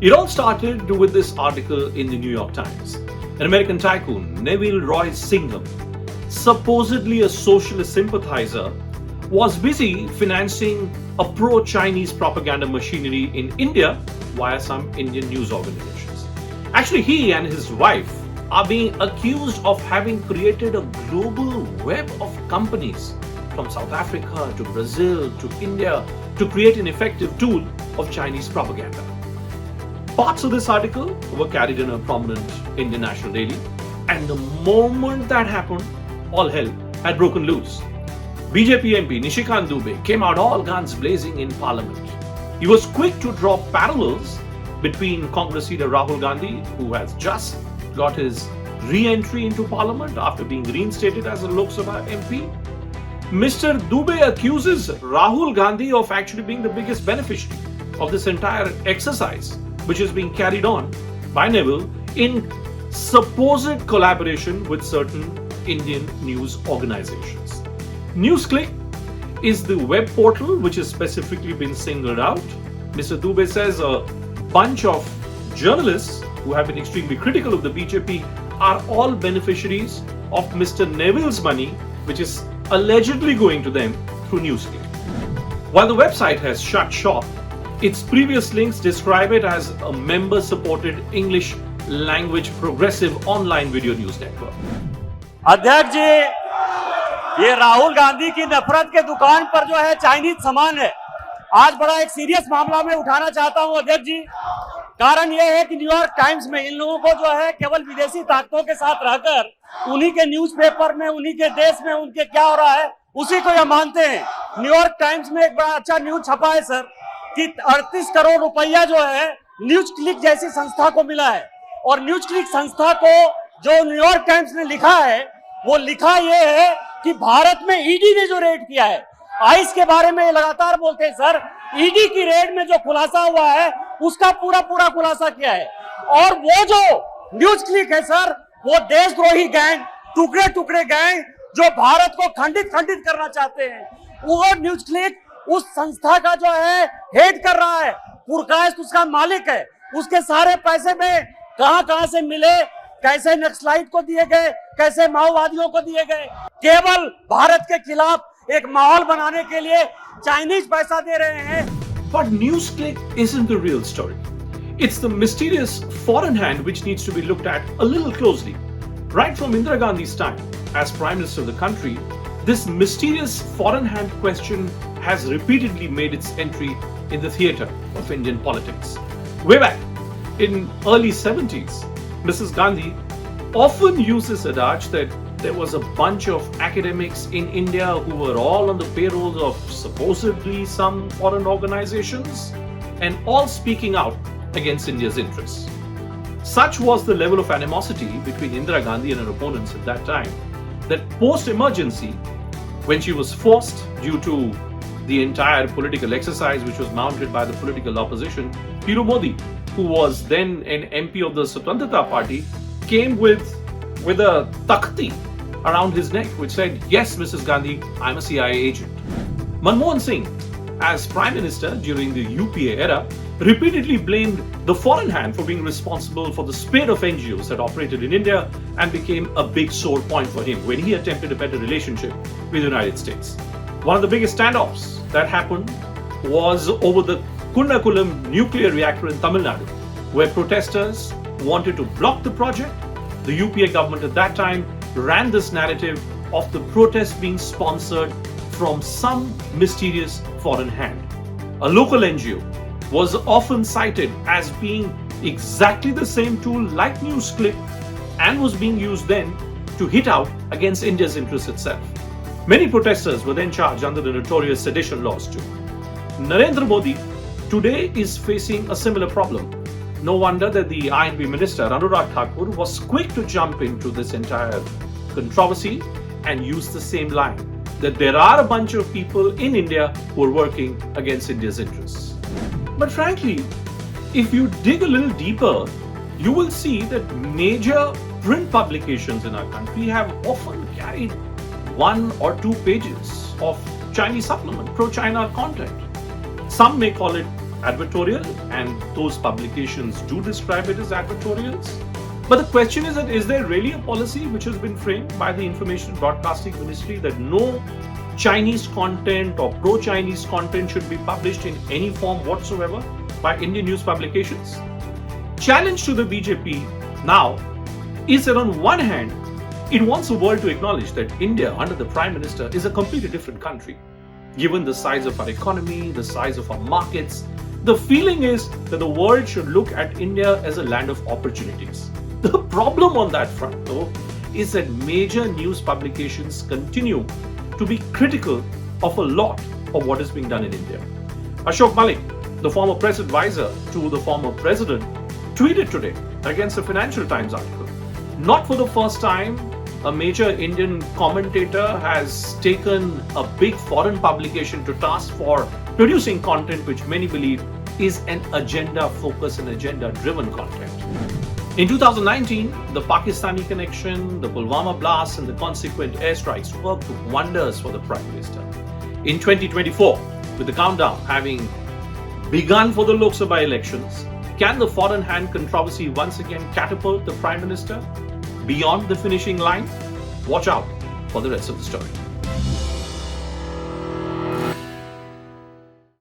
It all started with this article in the New York Times. An American tycoon, Neville Roy Singham, supposedly a socialist sympathizer, was busy financing a pro-Chinese propaganda machinery in India via some Indian news organizations. Actually, he and his wife are being accused of having created a global web of companies from South Africa to Brazil to India to create an effective tool of Chinese propaganda. Parts of this article were carried in a prominent Indian national daily, and the moment that happened, all hell had broken loose. BJP MP Nishikant Dubey came out all guns blazing in Parliament. He was quick to draw parallels between Congress leader Rahul Gandhi, who has just got his re-entry into Parliament after being reinstated as a Lok Sabha MP. Mr. Dubey accuses Rahul Gandhi of actually being the biggest beneficiary of this entire exercise, which is being carried on by Neville in supposed collaboration with certain Indian news organizations. NewsClick is the web portal which has specifically been singled out. Mr. Dubey says a bunch of journalists who have been extremely critical of the BJP are all beneficiaries of Mr. Neville's money, which is allegedly going to them through NewsClick. While the website has shut shop, its previous links describe it as a member-supported English language progressive online video news network. अध्यक्ष जी, ये राहुल गांधी की नफरत के दुकान पर जो है Chinese सामान है, आज बड़ा एक सीरियस मामला में उठाना चाहता हूं अध्यक्ष जी। कारण यह है कि न्यूयॉर्क टाइम्स में इन लोगों को जो है केवल विदेशी ताकतों के साथ रहकर उन्हीं के न्यूज़पेपर में, उन्हीं के देश में उनके क्या हो रहा है उसी को ये मानते हैं। न्यूयॉर्क टाइम्स में एक बड़ा अच्छा न्यूज छपा है सर कि 38 करोड़ रुपया जो है न्यूज क्लिक जैसी संस्था को मिला है। और न्यूज क्लिक संस्था को जो न्यूयॉर्क टाइम्स ने लिखा है, वो लिखा ये है कि भारत में ईडी ने जो रेड किया है, आइस के बारे में लगातार बोलते हैं सर, ईडी की रेड में जो खुलासा हुआ है उसका पूरा खुलासा किया है। और वो जो न्यूज क्लिक है सर, वो देशद्रोही गैंग, टुकड़े गैंग जो भारत को खंडित करना चाहते हैं, वो न्यूज क्लिक उस संस्था का जो है हेड कर रहा है, पुरकायस्त उसका मालिक है। उसके सारे पैसे में कहां से मिले, कैसे नक्सलाइट को दिए गए, कैसे माओवादियों को दिए गए, केवल भारत के खिलाफ एक माहौल बनाने के लिए चाइनीज पैसा दे रहे हैं। But NewsClick isn't the real story. It's the mysterious foreign hand which needs to be looked at a little closely. Right from Indira Gandhi's time as Prime Minister of the country, this mysterious foreign hand question has repeatedly made its entry in the theatre of Indian politics. Way back in early 70s, Mrs. Gandhi often uses adage that there was a bunch of academics in India who were all on the payrolls of supposedly some foreign organizations and all speaking out against India's interests. Such was the level of animosity between Indira Gandhi and her opponents at that time that post-emergency, when she was forced due to the entire political exercise which was mounted by the political opposition, Piru Modi, who was then an MP of the Swatantrata Party, came with a takhti around his neck which said, "Yes, Mrs. Gandhi, I'm a CIA agent." Manmohan Singh, as Prime Minister during the UPA era, repeatedly blamed the foreign hand for being responsible for the spate of NGOs that operated in India and became a big sore point for him when he attempted a better relationship with the United States. One of the biggest standoffs that happened was over the Kundakulam nuclear reactor in Tamil Nadu, where protesters wanted to block the project. The UPA government at that time ran this narrative of the protest being sponsored from some mysterious foreign hand. A local NGO was often cited as being exactly the same tool like NewsClick and was being used then to hit out against India's interests itself. Many protesters were then charged under the notorious sedition laws too. Narendra Modi today is facing a similar problem. No wonder that the INB Minister Anurag Thakur was quick to jump into this entire controversy and use the same line, that there are a bunch of people in India who are working against India's interests. But frankly, if you dig a little deeper, you will see that major print publications in our country have often carried 1 or 2 pages of Chinese supplement, pro-China content. Some may call it advertorial, and those publications do describe it as advertorials. But the question is there really a policy which has been framed by the Information Broadcasting Ministry that no Chinese content or pro-Chinese content should be published in any form whatsoever by Indian news publications? Challenge to the BJP now is that on one hand, it wants the world to acknowledge that India under the Prime Minister is a completely different country. Given the size of our economy, the size of our markets, the feeling is that the world should look at India as a land of opportunities. The problem on that front, though, is that major news publications continue to be critical of a lot of what is being done in India. Ashok Malik, the former press advisor to the former president, tweeted today against the Financial Times article. Not for the first time, a major Indian commentator has taken a big foreign publication to task for producing content which many believe is an agenda-focused and agenda-driven content. In 2019, the Pakistani connection, the Pulwama blasts and the consequent airstrikes worked wonders for the Prime Minister. In 2024, with the countdown having begun for the Lok Sabha elections, can the foreign hand controversy once again catapult the Prime Minister beyond the finishing line? Watch out for the rest of the story.